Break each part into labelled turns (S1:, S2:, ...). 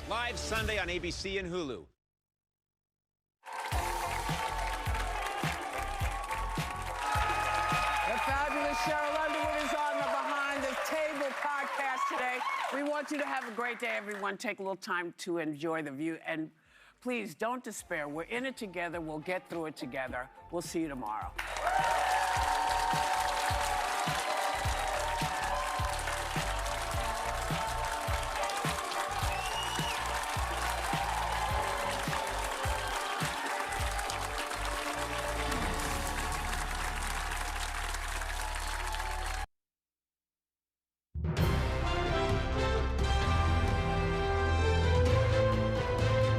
S1: Live Sunday on ABC and Hulu.
S2: The fabulous Cheryl Underwood is on the Behind the Table podcast today. We want you to have a great day, everyone. Take a little time to enjoy the view. And please don't despair. We're in it together. We'll get through it together. We'll see you tomorrow.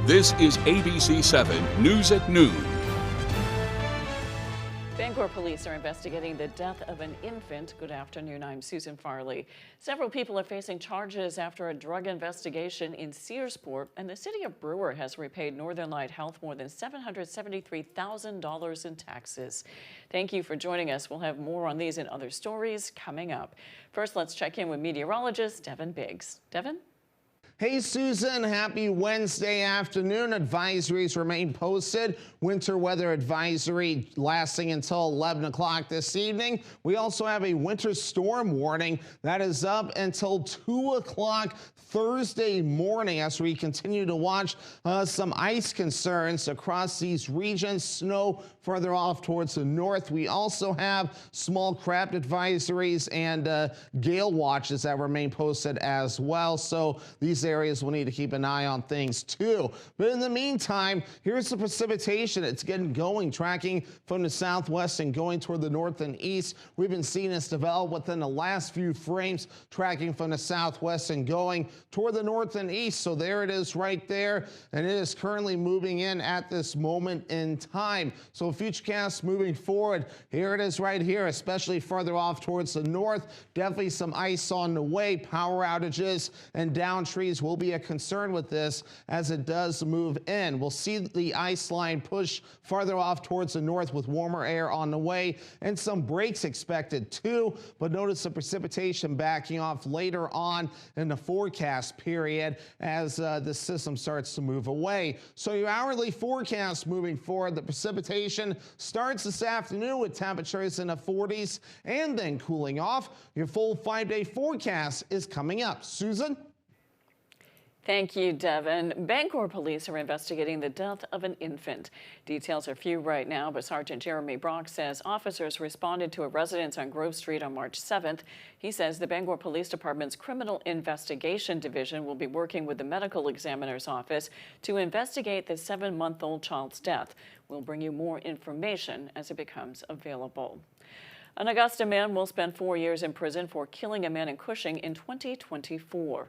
S3: This is ABC 7 News at Noon.
S4: Bangor police are investigating the death of an infant. Good afternoon, I'm Susan Farley. Several people are facing charges after a drug investigation in Searsport, and the city of Brewer has repaid Northern Light Health more than $773,000 in taxes. Thank you for joining us. We'll have more on these and other stories coming up. First, let's check in with meteorologist Devin Biggs. Devin?
S5: Hey Susan, happy Wednesday afternoon. Advisories remain posted. Winter weather advisory lasting until 11 o'clock this evening. We also have a winter storm warning that is up until 2 o'clock Thursday morning as we continue to watch some ice concerns across these regions. Snow further off towards the north. We also have small craft advisories and gale watches that remain posted as well. So these areas will need to keep an eye on things too. But in the meantime, here's the precipitation. It's getting going, tracking from the southwest and going toward the north and east. We've been seeing this develop within the last few frames, tracking from the southwest and going toward the north and east. So there it is right there, and it is currently moving in at this moment in time. So futurecasts moving forward, here it is right here, especially further off towards the north. Definitely some ice on the way. Power outages and down trees will be a concern with this as it does move in. We'll see the ice line push farther off towards the north with warmer air on the way and some breaks expected too, but notice the precipitation backing off later on in the forecast period as the system starts to move away. So your hourly forecast moving forward, the precipitation starts this afternoon with temperatures in the 40s and then cooling off. Your full 5-day forecast is coming up. Susan?
S4: Thank you, Devin. Bangor police are investigating the death of an infant. Details are few right now, but Sergeant Jeremy Brock says officers responded to a residence on Grove Street on March 7th. He says the Bangor Police Department's Criminal Investigation Division will be working with the medical examiner's office to investigate the 7-month-old child's death. We'll bring you more information as it becomes available. An Augusta man will spend 4 years in prison for killing a man in Cushing in 2024.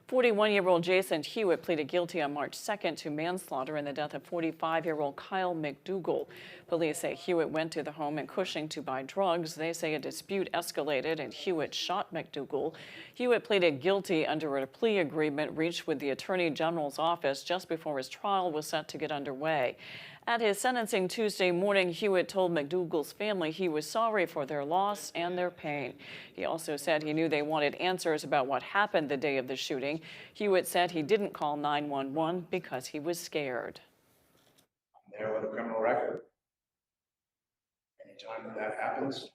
S4: 41-year-old Jason Hewitt pleaded guilty on March 2nd to manslaughter in the death of 45-year-old Kyle McDougal. Police say Hewitt went to the home in Cushing to buy drugs. They say a dispute escalated and Hewitt shot McDougal. Hewitt pleaded guilty under a plea agreement reached with the Attorney General's office just before his trial was set to get underway. At his sentencing Tuesday morning, Hewitt told McDougal's family he was sorry for their loss and their pain. He also said he knew they wanted answers about what happened the day of the shooting. Hewitt said he didn't call 911 because he was scared.
S6: I'm there with a criminal record. Anytime that happens,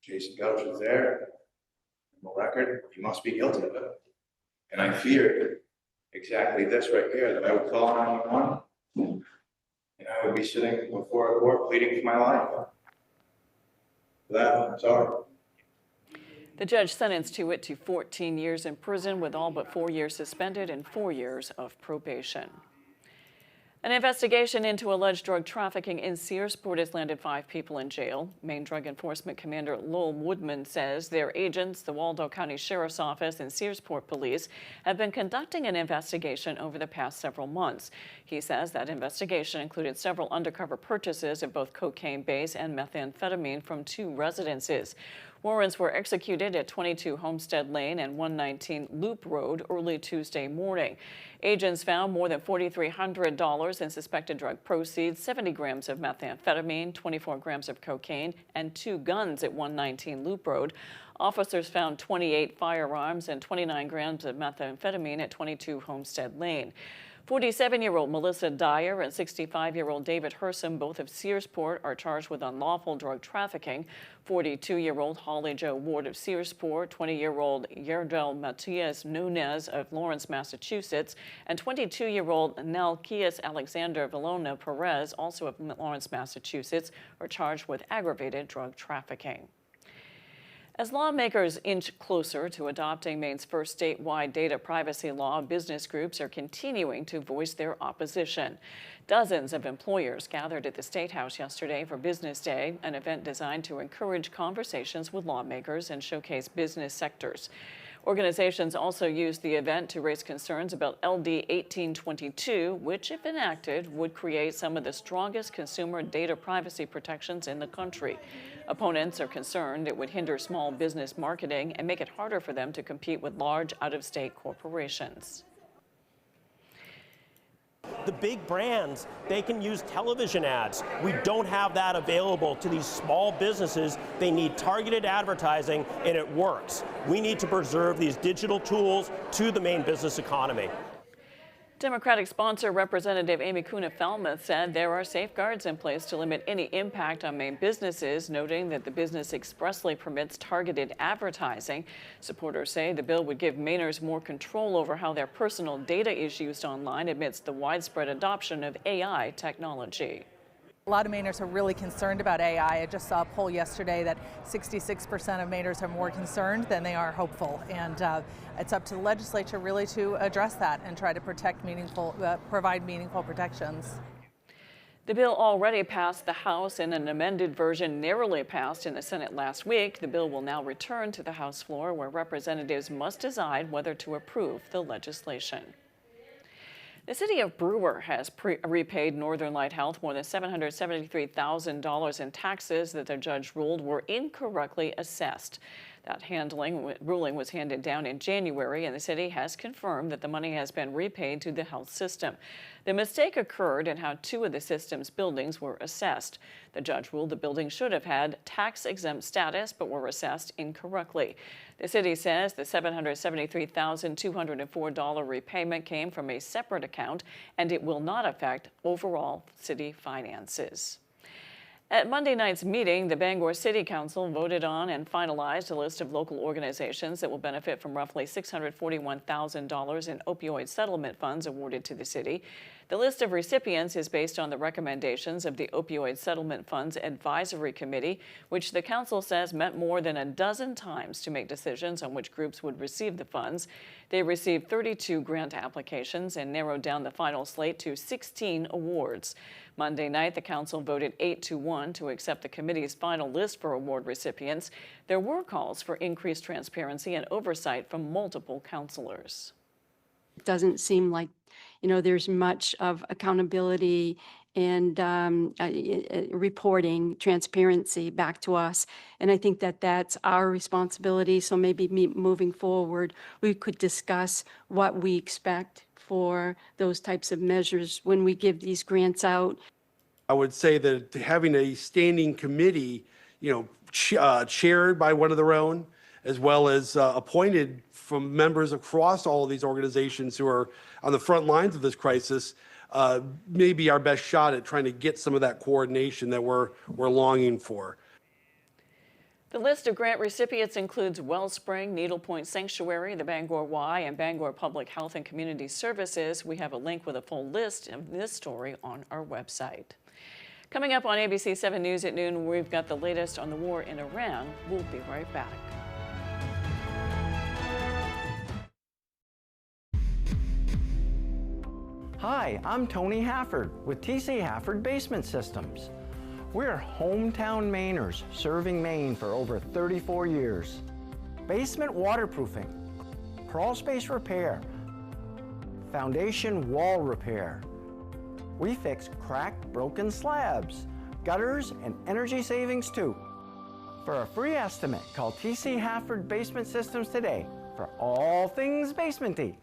S6: Jason Gouch is there, criminal record, he must be guilty of it. And I feared exactly this right here, that I would call 911. And I would be sitting before a court pleading for my life. For that, I'm sorry.
S4: The judge sentenced Hewitt to 14 years in prison with all but 4 years suspended and 4 years of probation. An investigation into alleged drug trafficking in Searsport has landed 5 people in jail. Maine Drug Enforcement Commander Lowell Woodman says their agents, the Waldo County Sheriff's Office and Searsport Police, have been conducting an investigation over the past several months. He says that investigation included several undercover purchases of both cocaine base and methamphetamine from 2 residences. Warrants were executed at 22 Homestead Lane and 119 Loop Road early Tuesday morning. Agents found more than $4,300 in suspected drug proceeds, 70 grams of methamphetamine, 24 grams of cocaine, and 2 guns at 119 Loop Road. Officers found 28 firearms and 29 grams of methamphetamine at 22 Homestead Lane. 47-year-old Melissa Dyer and 65-year-old David Hersom, both of Searsport, are charged with unlawful drug trafficking. 42-year-old Holly Jo Ward of Searsport, 20-year-old Yerdel Matias Nunez of Lawrence, Massachusetts, and 22-year-old Nelkias Alexander Villona Perez, also of Lawrence, Massachusetts, are charged with aggravated drug trafficking. As lawmakers inch closer to adopting Maine's first statewide data privacy law, business groups are continuing to voice their opposition. Dozens of employers gathered at the State House yesterday for Business Day, an event designed to encourage conversations with lawmakers and showcase business sectors. Organizations also used the event to raise concerns about LD 1822, which, if enacted, would create some of the strongest consumer data privacy protections in the country. Opponents are concerned it would hinder small business marketing and make it harder for them to compete with large out-of-state corporations.
S7: The big brands, they can use television ads. We don't have that available to these small businesses. They need targeted advertising, and it works. We need to preserve these digital tools to the Maine business economy.
S4: Democratic sponsor Representative Amy Kuna-Falmouth said there are safeguards in place to limit any impact on Maine businesses, noting that the business expressly permits targeted advertising. Supporters say the bill would give Mainers more control over how their personal data is used online amidst the widespread adoption of AI technology.
S8: A lot of Mainers are really concerned about AI. I just saw a poll yesterday that 66% of Mainers are more concerned than they are hopeful. And it's up to the legislature really to address that and try to provide meaningful protections.
S4: The bill already passed the House, and an amended version narrowly passed in the Senate last week. The bill will now return to the House floor, where representatives must decide whether to approve the legislation. The city of Brewer has repaid Northern Light Health more than $773,000 in taxes that the judge ruled were incorrectly assessed. That ruling was handed down in January, and the city has confirmed that the money has been repaid to the health system. The mistake occurred in how 2 of the system's buildings were assessed. The judge ruled the buildings should have had tax-exempt status but were assessed incorrectly. The city says the $773,204 repayment came from a separate account, and it will not affect overall city finances. At Monday night's meeting, the Bangor City Council voted on and finalized a list of local organizations that will benefit from roughly $641,000 in opioid settlement funds awarded to the city. The list of recipients is based on the recommendations of the Opioid Settlement Funds Advisory Committee, which the council says met more than a dozen times to make decisions on which groups would receive the funds. They received 32 grant applications and narrowed down the final slate to 16 awards. Monday night, the council voted 8-1 to accept the committee's final list for award recipients. There were calls for increased transparency and oversight from multiple councilors.
S9: It doesn't seem like, there's much of accountability and reporting, transparency back to us. And I think that that's our responsibility. So maybe moving forward, we could discuss what we expect for those types of measures when we give these grants out.
S10: I would say that having a standing committee, chaired by one of their own, as well as appointed from members across all of these organizations who are on the front lines of this crisis, may be our best shot at trying to get some of that coordination that we're longing for.
S4: The list of grant recipients includes Wellspring, Needlepoint Sanctuary, the Bangor Y, and Bangor Public Health and Community Services. We have a link with a full list of this story on our website. Coming up on ABC 7 News at noon, we've got the latest on the war in Iran. We'll be right back.
S11: Hi, I'm Tony Hafford with TC Hafford Basement Systems. We're hometown Mainers serving Maine for over 34 years. Basement waterproofing, crawl space repair, foundation wall repair. We fix cracked, broken slabs, gutters, and energy savings too. For a free estimate, call TC Hafford Basement Systems today for all things basementy.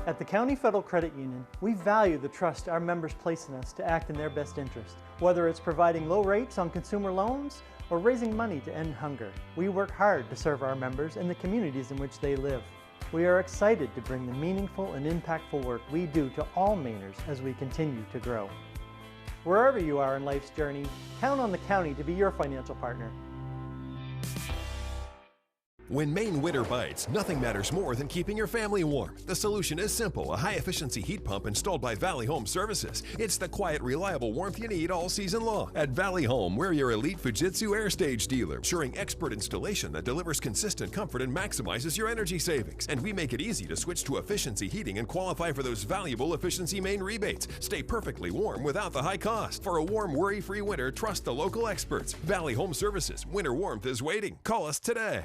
S12: At the County Federal Credit Union, we value the trust our members place in us to act in their best interest. Whether it's providing low rates on consumer loans or raising money to end hunger, we work hard to serve our members and the communities in which they live. We are excited to bring the meaningful and impactful work we do to all Mainers as we continue to grow. Wherever you are in life's journey, count on the county to be your financial partner.
S13: When Maine winter bites, nothing matters more than keeping your family warm. The solution is simple, a high-efficiency heat pump installed by Valley Home Services. It's the quiet, reliable warmth you need all season long. At Valley Home, we're your elite Fujitsu Air Stage dealer, ensuring expert installation that delivers consistent comfort and maximizes your energy savings. And we make it easy to switch to efficiency heating and qualify for those valuable Efficiency Maine rebates. Stay perfectly warm without the high cost. For a warm, worry-free winter, trust the local experts. Valley Home Services. Winter warmth is waiting. Call us today.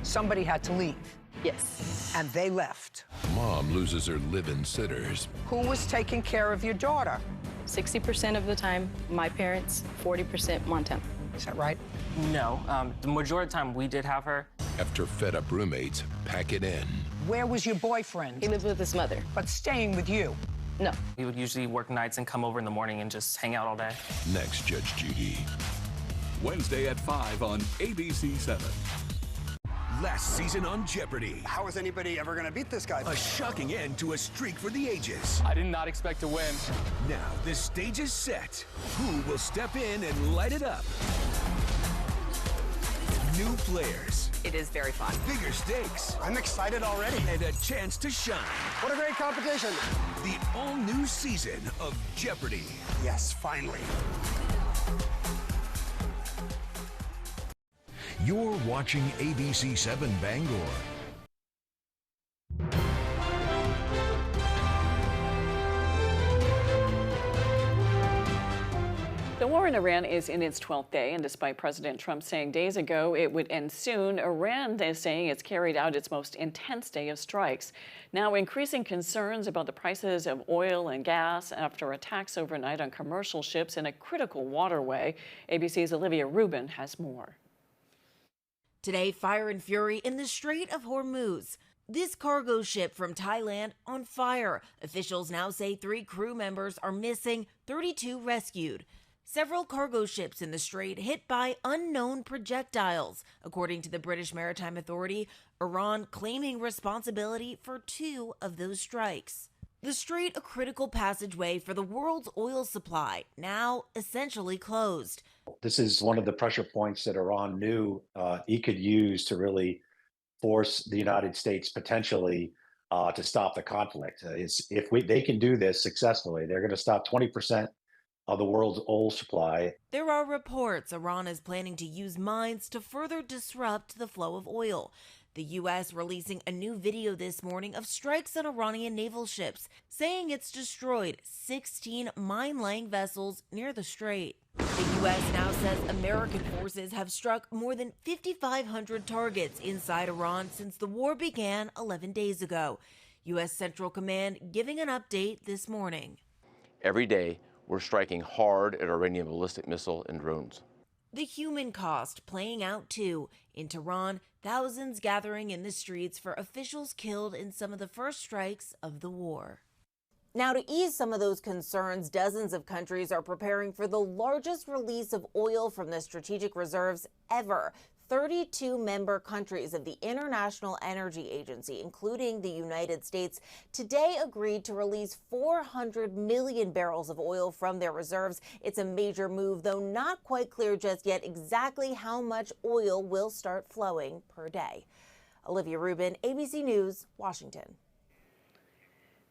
S14: Somebody had to leave.
S15: Yes.
S14: And they left.
S16: Mom loses her live-in sitters.
S14: Who was taking care of your daughter?
S15: 60% of the time, my parents, 40% Montana.
S14: Is that right?
S17: No. The majority of the time, we did have her.
S16: After fed-up roommates pack it in.
S14: Where was your boyfriend?
S15: He lived with his mother.
S14: But staying with you?
S15: No.
S17: He would usually work nights and come over in the morning and just hang out all day.
S16: Next, Judge Judy.
S3: Wednesday at 5 on ABC 7.
S18: Last season on Jeopardy!
S19: How is anybody ever going to beat this guy?
S18: A shocking end to a streak for the ages.
S20: I did not expect to win.
S18: Now, the stage is set. Who will step in and light it up? New players.
S21: It is very fun.
S18: Bigger stakes.
S19: I'm excited already.
S18: And a chance to shine.
S19: What a great competition.
S18: The all-new season of Jeopardy!
S19: Yes, finally.
S16: You're watching ABC 7 Bangor.
S4: The war in Iran is in its 12th day, and despite President Trump saying days ago it would end soon, Iran is saying it's carried out its most intense day of strikes. Now, increasing concerns about the prices of oil and gas after attacks overnight on commercial ships in a critical waterway. ABC's Olivia Rubin has more.
S22: Today, fire and fury in the Strait of Hormuz. This cargo ship from Thailand on fire. Officials now say 3 crew members are missing, 32 rescued. Several cargo ships in the strait hit by unknown projectiles, according to the British Maritime Authority, Iran claiming responsibility for 2 of those strikes. The strait, a critical passageway for the world's oil supply, now essentially closed.
S23: This is one of the pressure points that Iran knew he could use to really force the United States potentially to stop the conflict. If they can do this successfully, they're going to stop 20% of the world's oil supply.
S22: There are reports Iran is planning to use mines to further disrupt the flow of oil. The U.S. releasing a new video this morning of strikes on Iranian naval ships, saying it's destroyed 16 mine-laying vessels near the strait. The U.S. now says American forces have struck more than 5,500 targets inside Iran since the war began 11 days ago. U.S. Central Command giving an update this morning.
S24: Every day, we're striking hard at Iranian ballistic missile and drones.
S22: The human cost playing out too. In Tehran, thousands gathering in the streets for officials killed in some of the first strikes of the war. Now, to ease some of those concerns, dozens of countries are preparing for the largest release of oil from the strategic reserves ever. 32 member countries of the International Energy Agency, including the United States, today agreed to release 400 million barrels of oil from their reserves. It's a major move, though not quite clear just yet exactly how much oil will start flowing per day. Olivia Rubin, ABC News, Washington.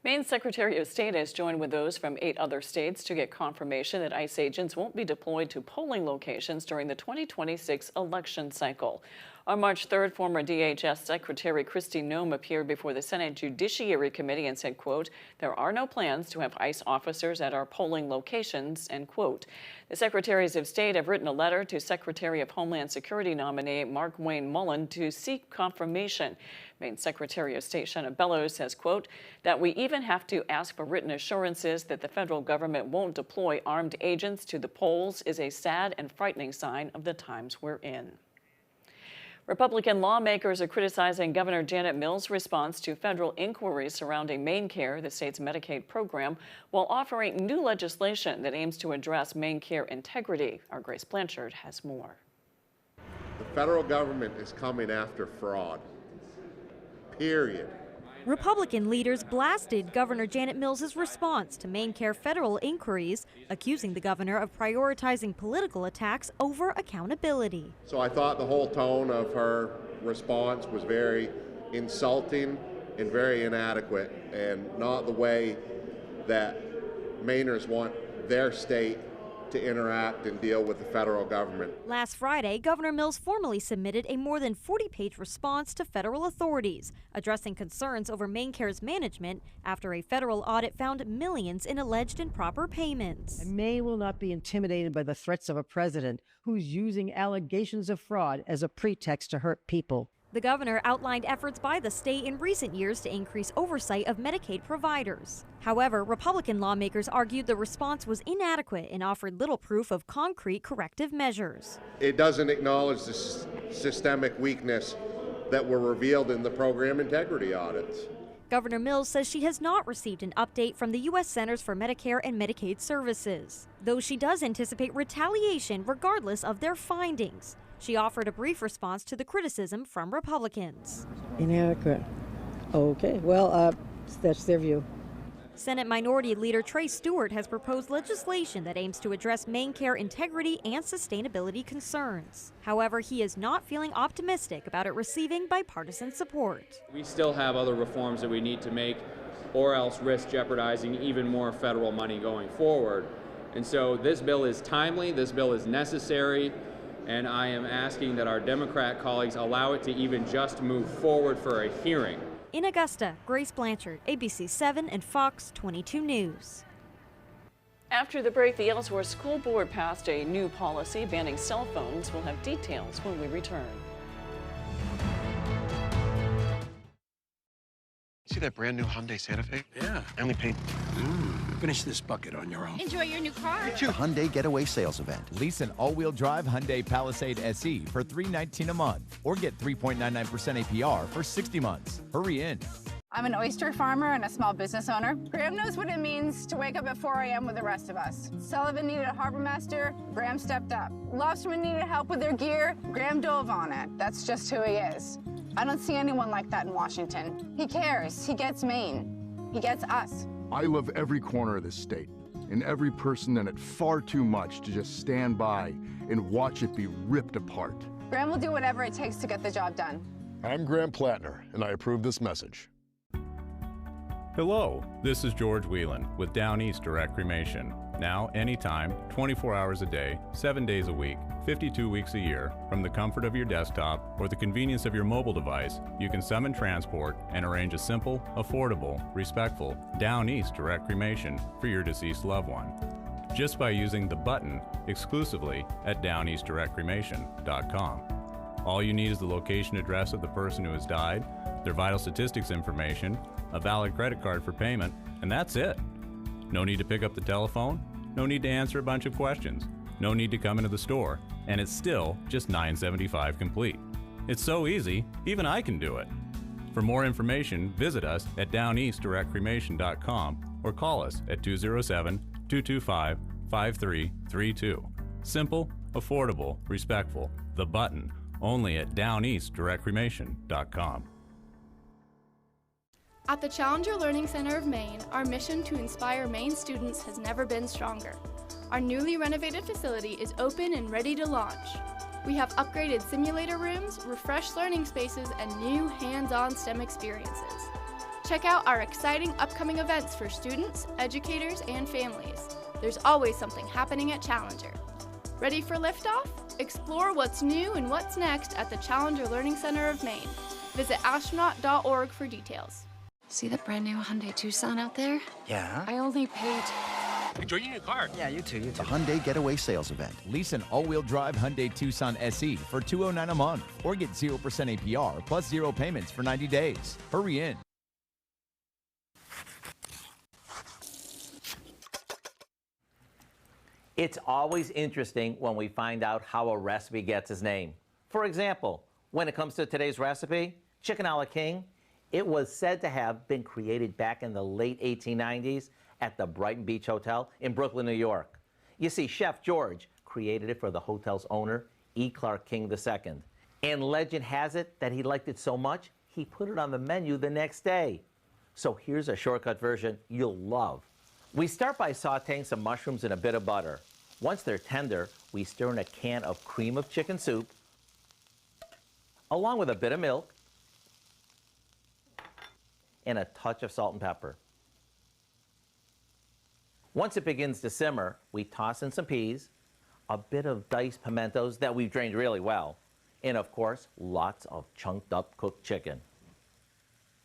S4: Maine's Secretary of State has joined with those from 8 other states to get confirmation that ICE agents won't be deployed to polling locations during the 2026 election cycle. On March 3rd, former DHS Secretary Kristi Noem appeared before the Senate Judiciary Committee and said, quote, "There are no plans to have ICE officers at our polling locations," end quote. The Secretaries of State have written a letter to Secretary of Homeland Security nominee Mark Wayne Mullen to seek confirmation. Maine Secretary of State Shanna Bellows says, quote, "that we even have to ask for written assurances that the federal government won't deploy armed agents to the polls is a sad and frightening sign of the times we're in." Republican lawmakers are criticizing Governor Janet Mills' response to federal inquiries surrounding MaineCare, the state's Medicaid program, while offering new legislation that aims to address MaineCare integrity. Our Grace Blanchard has more.
S1: The federal government is coming after fraud. Period.
S2: Republican leaders blasted Governor Janet Mills' response to MaineCare federal inquiries, accusing the governor of prioritizing political attacks over accountability.
S1: So I thought the whole tone of her response was very insulting and very inadequate, and not the way that Mainers want their state to interact and deal with the federal government.
S2: Last Friday, Governor Mills formally submitted a more than 40-page response to federal authorities, addressing concerns over MaineCare's management after a federal audit found millions in alleged improper payments.
S20: Maine will not be intimidated by the threats of a president who's using allegations of fraud as a pretext to hurt people.
S2: The governor outlined efforts by the state in recent years to increase oversight of Medicaid providers. However, Republican lawmakers argued the response was inadequate and offered little proof of concrete corrective measures.
S1: It doesn't acknowledge the systemic weakness that were revealed in the program integrity audits.
S2: Governor Mills says she has not received an update from the U.S. Centers for Medicare and Medicaid Services, though she does anticipate retaliation regardless of their findings. She offered a brief response to the criticism from Republicans.
S20: Inadequate. Okay, well, that's their view.
S2: Senate Minority Leader Trey Stewart has proposed legislation that aims to address MaineCare integrity and sustainability concerns. However, he is not feeling optimistic about it receiving bipartisan support.
S21: We still have other reforms that we need to make, or else risk jeopardizing even more federal money going forward. And so this bill is timely, this bill is necessary, and I am asking that our Democrat colleagues allow it to even just move forward for a hearing.
S2: In Augusta, Grace Blanchard, ABC 7 and Fox 22 News.
S4: After the break, the Ellsworth School Board passed a new policy banning cell phones. We'll have details when we return.
S25: See that brand new Hyundai Santa Fe?
S19: Yeah.
S25: I only paid.
S19: Finish this bucket on your own.
S26: Enjoy your new car.
S27: Hyundai Getaway Sales Event.
S28: Lease an all-wheel drive Hyundai Palisade SE for $319 a month, or get 3.99% APR for 60 months. Hurry in.
S29: I'm an oyster farmer and a small business owner. Graham knows what it means to wake up at 4 a.m. with the rest of us. Sullivan needed a harbor master, Graham stepped up. Lobstermen needed help with their gear, Graham dove on it. That's just who he is. I don't see anyone like that in Washington. He cares, he gets Maine, he gets us.
S30: I love every corner of this state and every person in it far too much to just stand by and watch it be ripped apart.
S29: Graham will do whatever it takes to get the job done.
S30: I'm Graham Plattner, and I approve this message.
S31: Hello, this is George Whelan with Down East Direct Cremation. Now, anytime, 24 hours a day, 7 days a week, 52 weeks a year, from the comfort of your desktop or the convenience of your mobile device, you can summon transport and arrange a simple, affordable, respectful Down East Direct Cremation for your deceased loved one. Just by using the button exclusively at downeastdirectcremation.com. All you need is the location address of the person who has died, their vital statistics information, a valid credit card for payment, and that's it. No need to pick up the telephone, no need to answer a bunch of questions, no need to come into the store, and it's still just $9.75 complete. It's so easy, even I can do it. For more information, visit us at downeastdirectcremation.com or call us at 207-225-5332. Simple, affordable, respectful. The button, only at downeastdirectcremation.com.
S32: At the Challenger Learning Center of Maine, our mission to inspire Maine students has never been stronger. Our newly renovated facility is open and ready to launch. We have upgraded simulator rooms, refreshed learning spaces, and new hands-on STEM experiences. Check out our exciting upcoming events for students, educators, and families. There's always something happening at Challenger. Ready for liftoff? Explore what's new and what's next at the Challenger Learning Center of Maine. Visit astronaut.org for details.
S5: See that brand new Hyundai Tucson out there?
S27: Yeah?
S5: I only paid...
S27: Enjoy your new car. Yeah, you too. It's a Hyundai Getaway Sales Event.
S28: Lease an all-wheel drive Hyundai Tucson SE for $209 a month or get 0% APR plus 0 payments for 90 days. Hurry in.
S6: It's always interesting when we find out how a recipe gets its name. For example, when it comes to today's recipe, chicken a la king, it was said to have been created back in the late 1890s at the Brighton Beach Hotel in Brooklyn, New York. You see, Chef George created it for the hotel's owner, E. Clark King II. And legend has it that he liked it so much, he put it on the menu the next day. So here's a shortcut version you'll love. We start by sauteing some mushrooms in a bit of butter. Once they're tender, we stir in a can of cream of chicken soup, along with a bit of milk and a touch of salt and pepper. Once it begins to simmer, we toss in some peas, a bit of diced pimentos that we've drained really well, and of course, lots of chunked up cooked chicken.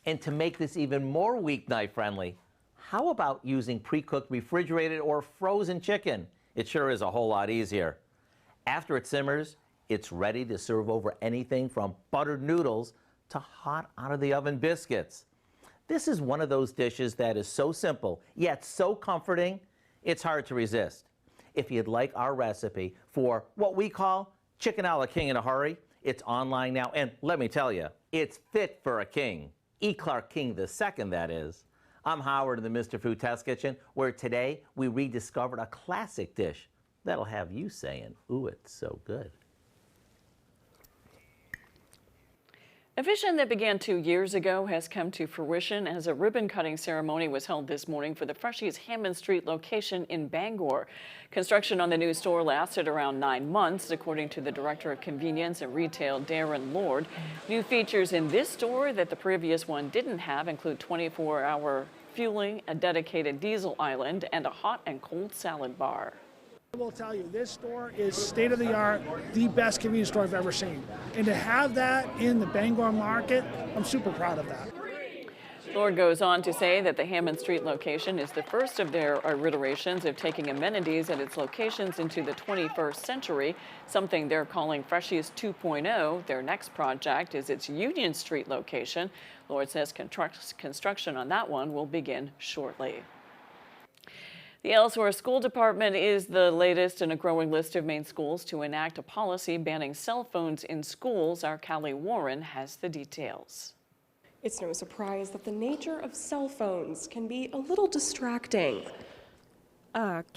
S6: And to make this even more weeknight friendly, how about using pre-cooked refrigerated or frozen chicken? It sure is a whole lot easier. After it simmers, it's ready to serve over anything from buttered noodles to hot out of the oven biscuits. This is one of those dishes that is so simple, yet so comforting, it's hard to resist. If you'd like our recipe for what we call chicken a la king in a hurry, it's online now, and let me tell you, it's fit for a king. E. Clark King II, that is. I'm Howard in the Mr. Food Test Kitchen, where today we rediscovered a classic dish that'll have you saying, ooh, it's so good.
S4: A vision that began 2 years ago has come to fruition as a ribbon-cutting ceremony was held this morning for the Freshies Hammond Street location in Bangor. Construction on the new store lasted around 9 months, according to the Director of Convenience and Retail, Darren Lord. New features in this store that the previous one didn't have include 24-hour fueling, a dedicated diesel island, and a hot and cold salad bar.
S7: I will tell you, this store is state-of-the-art, the best convenience store I've ever seen. And to have that in the Bangor market, I'm super proud of that.
S4: Lord goes on to say that the Hammond Street location is the first of their iterations of taking amenities at its locations into the 21st century, something they're calling Freshies 2.0. Their next project is its Union Street location. Lord says construction on that one will begin shortly. The Ellsworth School Department is the latest in a growing list of Maine schools to enact a policy banning cell phones in schools. Our Callie Warren has the details.
S8: It's no surprise that the nature of cell phones can be a little distracting.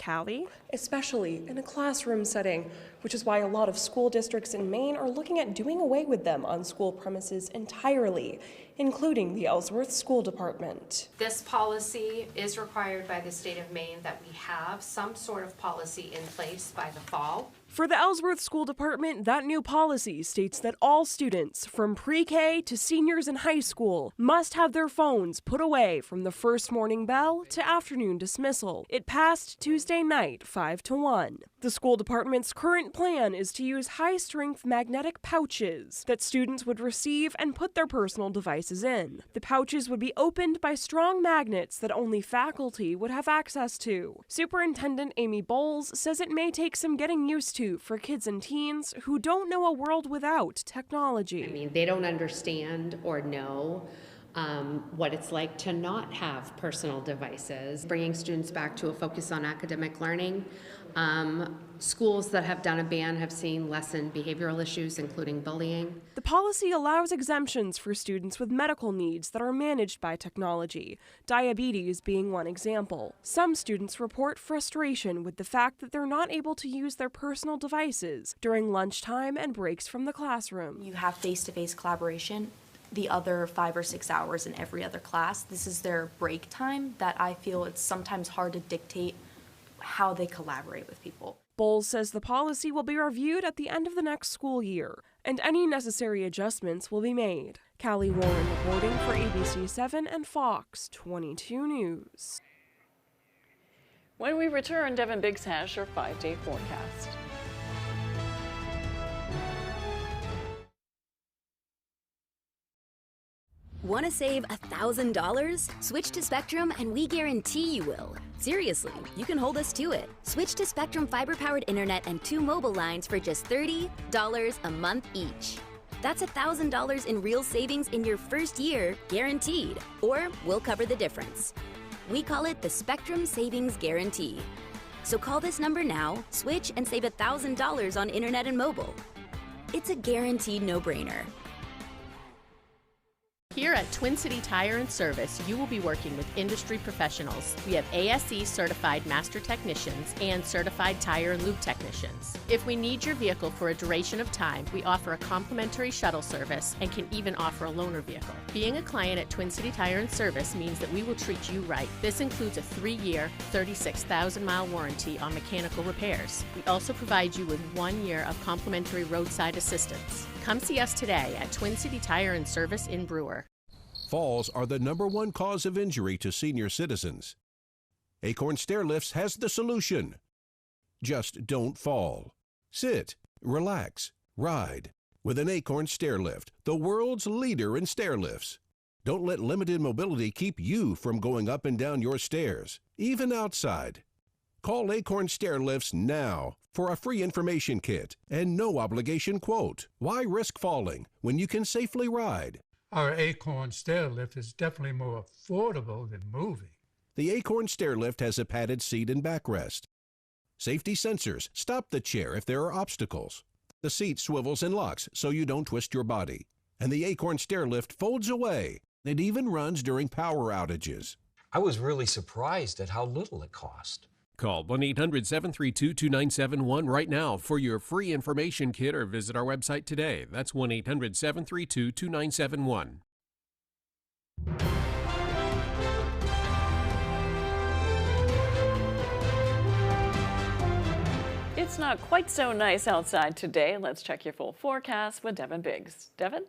S9: Callie?
S8: Especially in a classroom setting, which is why a lot of school districts in Maine are looking at doing away with them on school premises entirely, including the Ellsworth School Department.
S10: This policy is required by the state of Maine that we have some sort of policy in place by the fall.
S8: For the Ellsworth School Department, that new policy states that all students, from pre-K to seniors in high school, must have their phones put away from the first morning bell to afternoon dismissal. It passed Tuesday night, 5-1. The school department's current plan is to use high-strength magnetic pouches that students would receive and put their personal devices in. The pouches would be opened by strong magnets that only faculty would have access to. Superintendent Amy Bowles says it may take some getting used to for kids and teens who don't know a world without technology.
S10: I mean, they don't understand or know what it's like to not have personal devices. Bringing students back to a focus on academic learning. Schools that have done a ban have seen lessened behavioral issues, including bullying.
S8: The policy allows exemptions for students with medical needs that are managed by technology, diabetes being one example. Some students report frustration with the fact that they're not able to use their personal devices during lunchtime and breaks from the classroom.
S11: You have face-to-face collaboration. The other 5 or 6 hours in every other class, this is their break time that I feel it's sometimes hard to dictate how they collaborate with people.
S8: Bowles says the policy will be reviewed at the end of the next school year, and any necessary adjustments will be made. Callie Warren reporting for ABC 7 and Fox 22 News.
S4: When we return, Devin Biggs has your 5-day forecast.
S3: Want to save $1,000? Switch to Spectrum and we guarantee you will. Seriously, you can hold us to it. Switch to Spectrum fiber-powered internet and 2 mobile lines for just $30 a month each. That's $1,000 in real savings in your first year, guaranteed. Or we'll cover the difference. We call it the Spectrum Savings Guarantee. So call this number now, switch, and save $1,000 on internet and mobile. It's a guaranteed no-brainer.
S12: Here at Twin City Tire and Service, you will be working with industry professionals. We have ASE certified master technicians and certified tire and lube technicians. If we need your vehicle for a duration of time, we offer a complimentary shuttle service and can even offer a loaner vehicle. Being a client at Twin City Tire and Service means that we will treat you right. This includes a 3-year, 36,000-mile warranty on mechanical repairs. We also provide you with 1 year of complimentary roadside assistance. Come see us today at Twin City Tire and Service in Brewer.
S13: Falls are the #1 cause of injury to senior citizens. Acorn Stairlifts has the solution. Just don't fall. Sit, relax, ride with an Acorn Stairlift, the world's leader in stairlifts. Don't let limited mobility keep you from going up and down your stairs, even outside. Call Acorn Stairlifts now for a free information kit and no obligation quote. Why risk falling when you can safely ride?
S14: Our Acorn Stairlift is definitely more affordable than moving.
S13: The Acorn Stairlift has a padded seat and backrest. Safety sensors stop the chair if there are obstacles. The seat swivels and locks so you don't twist your body. And the Acorn Stairlift folds away. It even runs during power outages.
S15: I was really surprised at how little it cost.
S16: Call 1-800-732-2971 right now for your free information kit or visit our website today. That's 1-800-732-2971.
S4: It's not quite so nice outside today. Let's check your full forecast with Devin Biggs. Devin?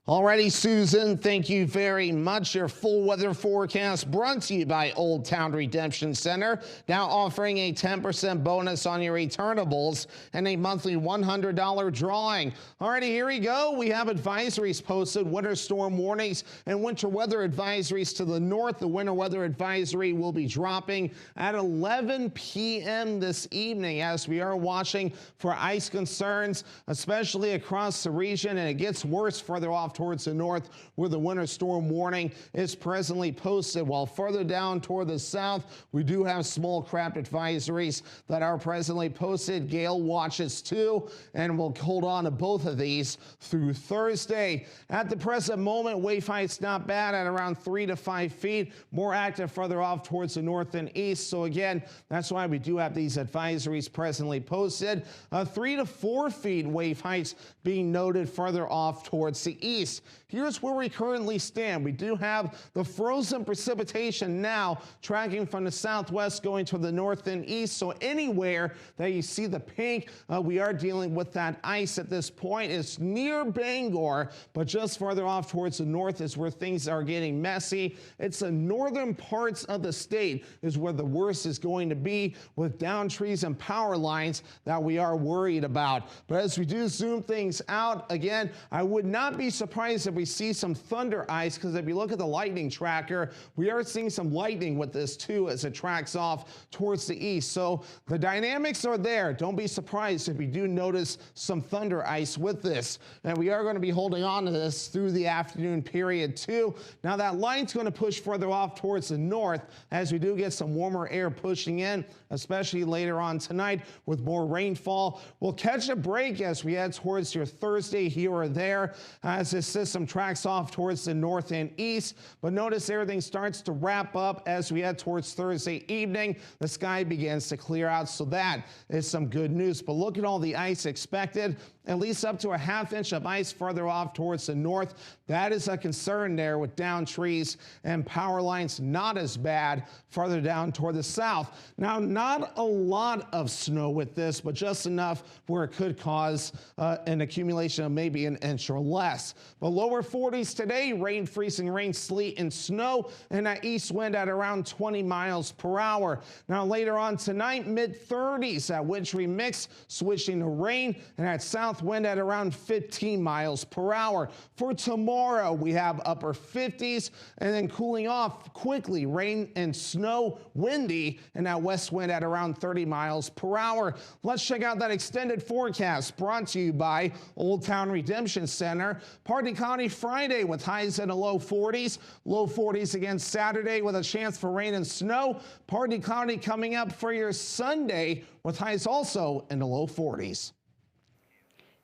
S17: Alrighty, Susan, thank you very much. Your full weather forecast brought to you by Old Town Redemption Center, now offering a 10% bonus on your returnables and a monthly $100 drawing. Alrighty, here we go. We have advisories posted, winter storm warnings and winter weather advisories to the north. The winter weather advisory will be dropping at 11 p.m. this evening as we are watching for ice concerns, especially across the region, and it gets worse further off towards the north where the winter storm warning is presently posted, while further down toward the south we do have small craft advisories that are presently posted, gale watches too, and we'll hold on to both of these through Thursday. At the present moment, wave height's not bad at around 3 to 5 feet, more active further off towards the north and east, so again that's why we do have these advisories presently posted. 3 to 4 feet wave heights being noted further off towards the east. Here's where we currently stand. We do have the frozen precipitation now tracking from the southwest going to the north and east. So anywhere that you see the pink, we are dealing with that ice at this point. It's near Bangor, but just further off towards the north is where things are getting messy. It's the northern parts of the state is where the worst is going to be, with down trees and power lines that we are worried about. But as we do zoom things out, again, I would not be surprised if we see some thunder ice, because if you look at the lightning tracker, we are seeing some lightning with this too as it tracks off towards the east. So the dynamics are there. Don't be surprised if we do notice some thunder ice with this. And we are going to be holding on to this through the afternoon period too. Now that line's going to push further off towards the north as we do get some warmer air pushing in, especially later on tonight with more rainfall. We'll catch a break as we head towards your Thursday here or there as this system tracks off towards the north and east. But notice everything starts to wrap up as we head towards Thursday evening. The sky begins to clear out, so that is some good news. But look at all the ice expected, at least up to a ½ inch of ice further off towards the north. That is a concern there with down trees and power lines. Not as bad further down toward the south. Now, not a lot of snow with this, but just enough where it could cause an accumulation of maybe an inch or less. But lower 40s today, rain, freezing rain, sleet, and snow, and that east wind at around 20 miles per hour. Now, later on tonight, mid 30s, that wintry mix switching to rain, and that south south wind at around 15 miles per hour. For tomorrow, we have upper 50s and then cooling off quickly. Rain and snow, windy, and that west wind at around 30 miles per hour. Let's check out that extended forecast brought to you by Old Town Redemption Center. Partly cloudy Friday with highs in the low 40s. Low 40s again Saturday with a chance for rain and snow. Partly cloudy coming up for your Sunday with highs also in the low 40s.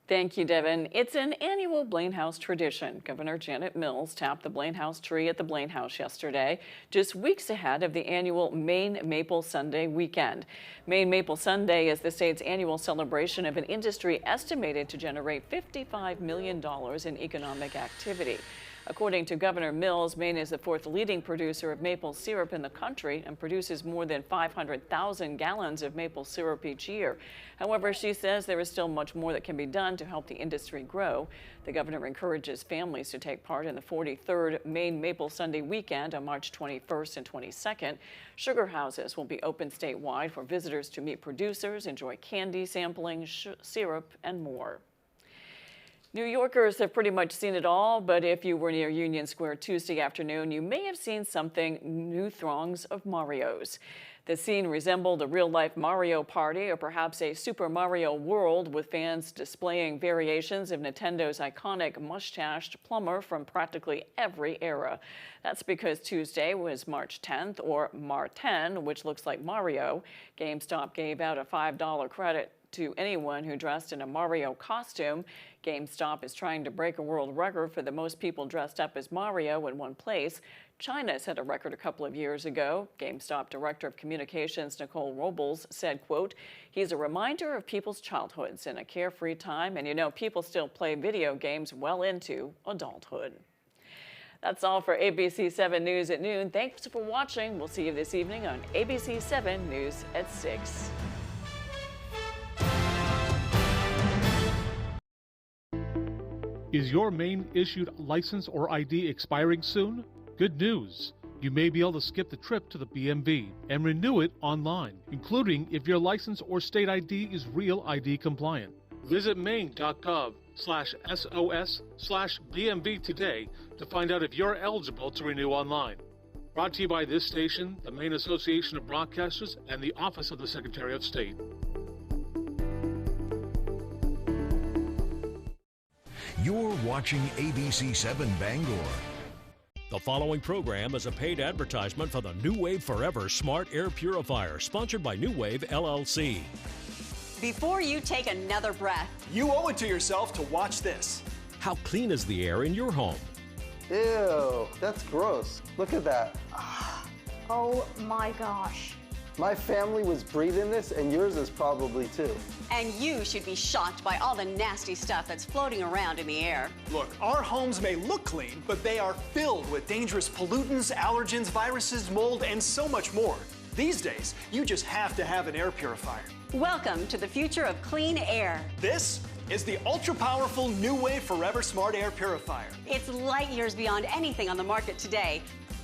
S4: Thank you, Devin. It's an annual Blaine House tradition. Governor Janet Mills tapped the Blaine House tree at the Blaine House yesterday, just weeks ahead of the annual Maine Maple Sunday weekend. Maine Maple Sunday is the state's annual celebration of an industry estimated to generate $55 million in economic activity. According to Governor Mills, Maine is the fourth leading producer of maple syrup in the country and produces more than 500,000 gallons of maple syrup each year. However, she says there is still much more that can be done to help the industry grow. The governor encourages families to take part in the 43rd Maine Maple Sunday weekend on March 21st and 22nd. Sugar houses will be open statewide for visitors to meet producers, enjoy candy sampling, syrup, and more. New Yorkers have pretty much seen it all, but if you were near Union Square Tuesday afternoon, you may have seen something: new throngs of Marios. The scene resembled a real-life Mario Party or perhaps a Super Mario World, with fans displaying variations of Nintendo's iconic mustached plumber from practically every era. That's because Tuesday was March 10th, or Mar-10, which looks like Mario. GameStop gave out a $5 credit to anyone who dressed in a Mario costume. GameStop is trying to break a world record for the most people dressed up as Mario in one place. China set a record a couple of years ago. GameStop Director of Communications Nicole Robles said, quote, "He's a reminder of people's childhoods in a carefree time, and you know people still play video games well into adulthood." That's all for ABC 7 News at noon. Thanks for watching. We'll see you this evening on ABC 7 News at 6.
S1: Is your Maine issued license or ID expiring soon? Good news. You may be able to skip the trip to the BMV and renew it online, including if your license or state ID is Real ID compliant. Visit maine.gov/SOS/BMV today to find out if you're eligible to renew online. Brought to you by this station, the Maine Association of Broadcasters, and the Office of the Secretary of State.
S2: You're watching ABC 7 Bangor.
S18: The following program is a paid advertisement for the New Wave Forever Smart Air Purifier, sponsored by New Wave LLC.
S19: Before you take another breath,
S20: you owe it to yourself to watch this.
S18: How clean is the air in your home?
S21: Ew, that's gross. Look at that.
S19: oh my gosh.
S21: My family was breathing this, and yours is probably too.
S19: And you should be shocked by all the nasty stuff that's floating around in the air.
S20: Look, our homes may look clean, but they are filled with dangerous pollutants, allergens, viruses, mold, and so much more. These days, you just have to have an air purifier.
S19: Welcome to the future of clean air.
S20: This is the ultra-powerful New Wave Forever Smart Air Purifier.
S19: It's light years beyond anything on the market today.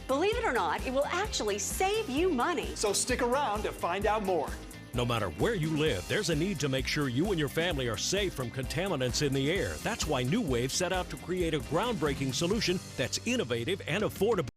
S19: Believe it or not, it will actually save you money.
S20: So stick around to find out more.
S18: No matter where you live, there's a need to make sure you and your family are safe from contaminants in the air. That's why New Wave set out to create a groundbreaking solution that's innovative and affordable.